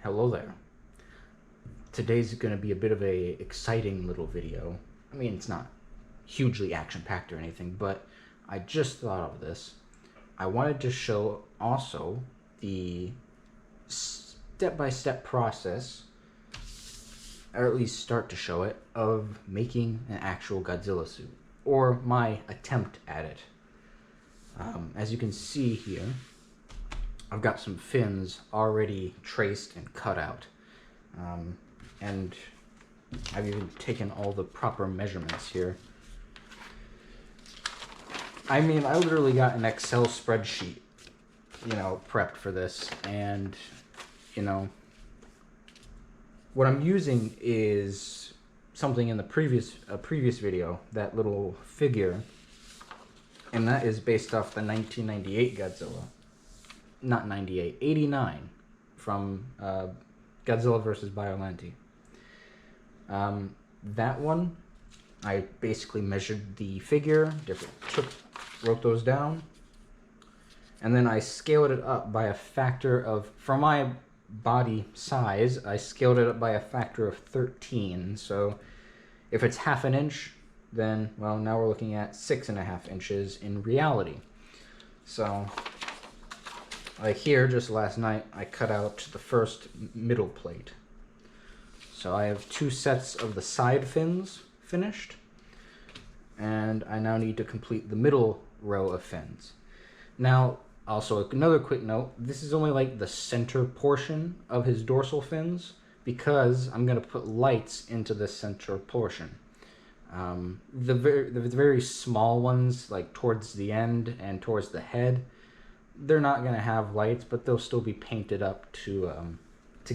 Hello there. Today's going to be a bit of a exciting little video. I mean, it's not hugely action-packed or anything, but I just thought of this. I wanted to show also the step-by-step process, or at least start to show it, of making an actual Godzilla suit, or my attempt at it. As you can see here, I've got some fins already traced and cut out. And I've even taken all the proper measurements here. I mean, I literally got an Excel spreadsheet, prepped for this. And, what I'm using is something in the previous video, that little figure. And that is based off the 1998 Godzilla. Not 98, 89 from Godzilla vs. Biollante. That one, I basically measured the figure, wrote those down, and then I scaled it up by a factor of, for my body size, I scaled it up by a factor of 13. So if it's half an inch, then, well, now we're looking at 6.5 inches in reality. So, like here, just last night, I cut out the first middle plate. So I have 2 sets of the side fins finished, and I now need to complete the middle row of fins. Now, also another quick note, this is only like the center portion of his dorsal fins, because I'm going to put lights into the center portion. The very small ones, like towards the end and towards the head, they're not going to have lights, but they'll still be painted up to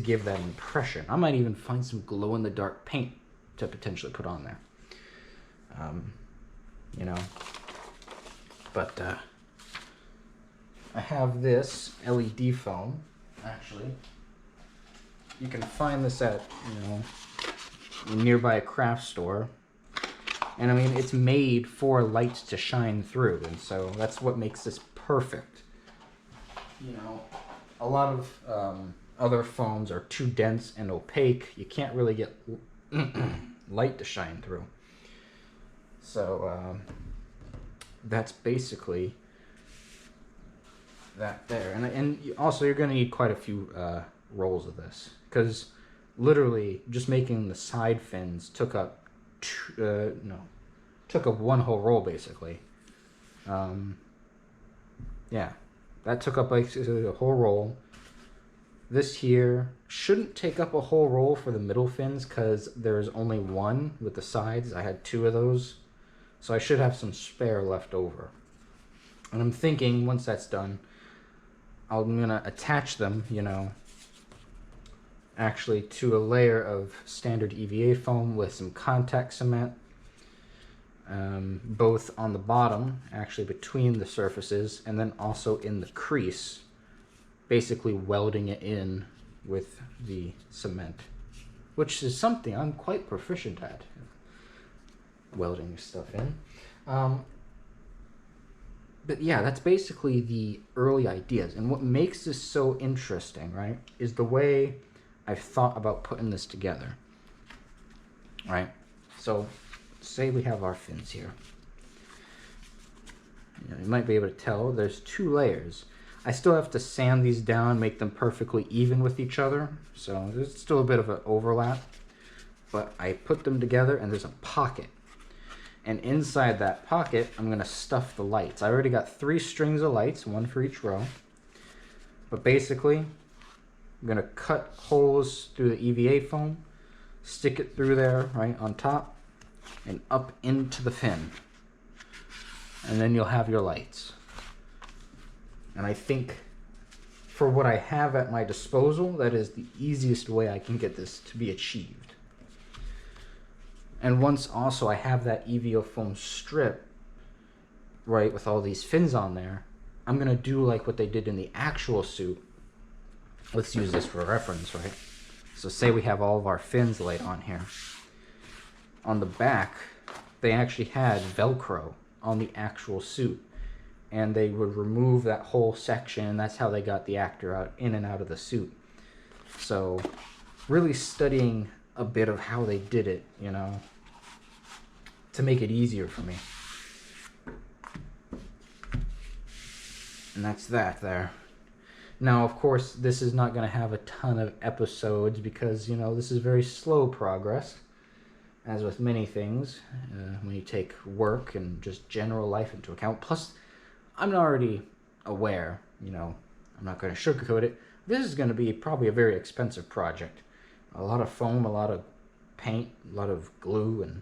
give that impression. I might even find some glow-in-the-dark paint to potentially put on there. But I have this LED foam, actually. You can find this at, a nearby craft store. And I mean, it's made for lights to shine through, and so that's what makes this perfect. A lot of other foams are too dense and opaque. You can't really get light to shine through. So that's basically that there. And also you're going to need quite a few rolls of this, because literally just making the side fins took up one whole roll basically. Yeah, that took up like a whole roll. This here shouldn't take up a whole roll for the middle fins, because there's only one with the sides. I had 2 of those, so I should have some spare left over. And I'm thinking once that's done, I'm gonna attach them, actually to a layer of standard EVA foam with some contact cement, both on the bottom, actually between the surfaces, and then also in the crease, basically welding it in with the cement, which is something I'm quite proficient at, welding stuff in. But yeah, that's basically the early ideas. And what makes this so interesting, right, is the way I've thought about putting this together, right? So say we have our fins here. You might be able to tell there's 2 layers. I still have to sand these down, make them perfectly even with each other, so there's still a bit of an overlap. But I put them together and there's a pocket. And inside that pocket, I'm going to stuff the lights. I already got 3 strings of lights, 1 for each row. But basically, I'm going to cut holes through the EVA foam, stick it through there, right on top, and up into the fin. And then you'll have your lights. And I think for what I have at my disposal, that is the easiest way I can get this to be achieved. And once also I have that EVA foam strip, right, with all these fins on there, I'm going to do like what they did in the actual suit. Let's use this for reference, right? So say we have all of our fins laid on here. On the back, they actually had Velcro on the actual suit. And they would remove that whole section, and that's how they got the actor out in and out of the suit. So really studying a bit of how they did it, you know, to make it easier for me. And that's that there. Now, of course, this is not going to have a ton of episodes because, you know, this is very slow progress. As with many things, when you take work and just general life into account. Plus, I'm already aware, you know, I'm not going to sugarcoat it. This is going to be probably a very expensive project. A lot of foam, a lot of paint, a lot of glue, and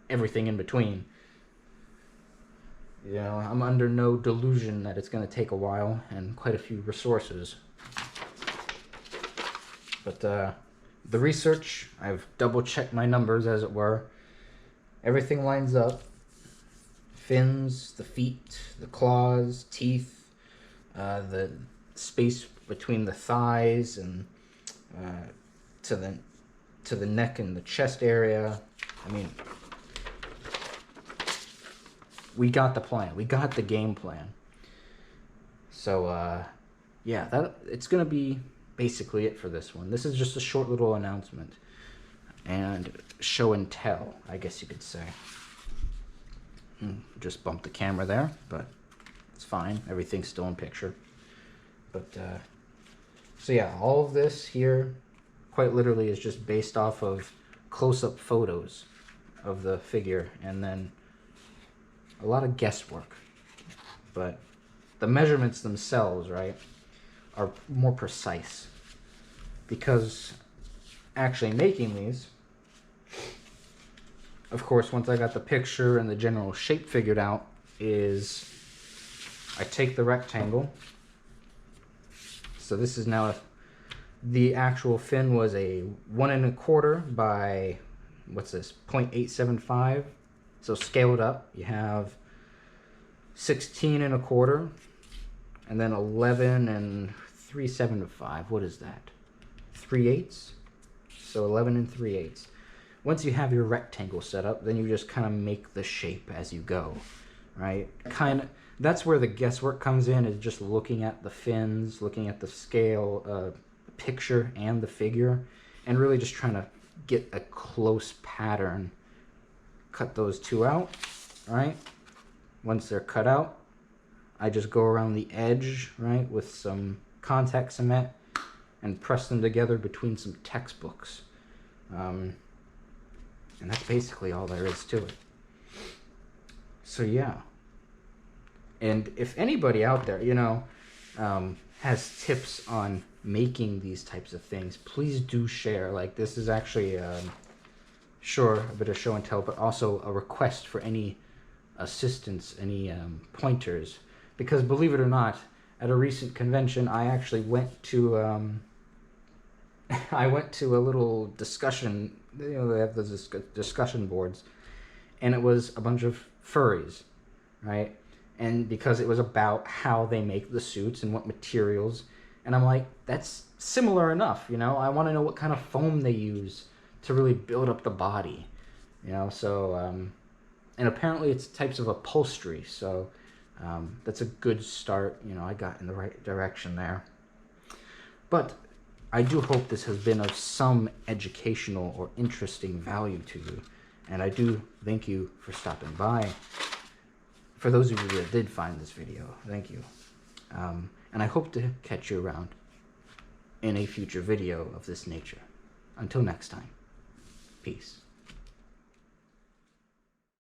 everything in between. You know, I'm under no delusion that it's going to take a while and quite a few resources. But the research, I've double-checked my numbers, as it were. Everything lines up. Fins, the feet, the claws, teeth, the space between the thighs and to the neck and the chest area. I mean, we got the plan. We got the game plan. So, yeah, it's going to be basically it for this one. This is just a short little announcement and show and tell, I guess you could say. Just bumped the camera there, but it's fine. Everything's still in picture. But, so yeah, all of this here quite literally is just based off of close-up photos of the figure and then a lot of guesswork. But the measurements themselves, right, are more precise. Because actually making these, of course, once I got the picture and the general shape figured out, is I take the rectangle. So this is now, the actual fin was a 1 1/4 by, what's this, 0.875. So scaled up, you have 16 1/4, and then 11 3/7. What is that? 3/8. So 11 3/8. Once you have your rectangle set up, then you just kind of make the shape as you go, right? That's where the guesswork comes in, is just looking at the fins, looking at the scale, picture and the figure, and really just trying to get a close pattern. Cut those two out, right? Once they're cut out, I just go around the edge, right, with some contact cement and press them together between some textbooks. And that's basically all there is to it. So yeah. And if anybody out there, you know, has tips on making these types of things, please do share. Like, this is actually, sure, a bit of show and tell, but also a request for any assistance, any pointers. Because believe it or not, at a recent convention, I actually went to I went to a little discussion. You know, they have those discussion boards, and it was a bunch of furries, right? And because it was about how they make the suits and what materials, and I'm like, that's similar enough, you know? I want to know what kind of foam they use to really build up the body, you know? So, and apparently it's types of upholstery, so that's a good start. You know, I got in the right direction there. But I do hope this has been of some educational or interesting value to you, and I do thank you for stopping by. For those of you that did find this video, thank you. And I hope to catch you around in a future video of this nature. Until next time, peace.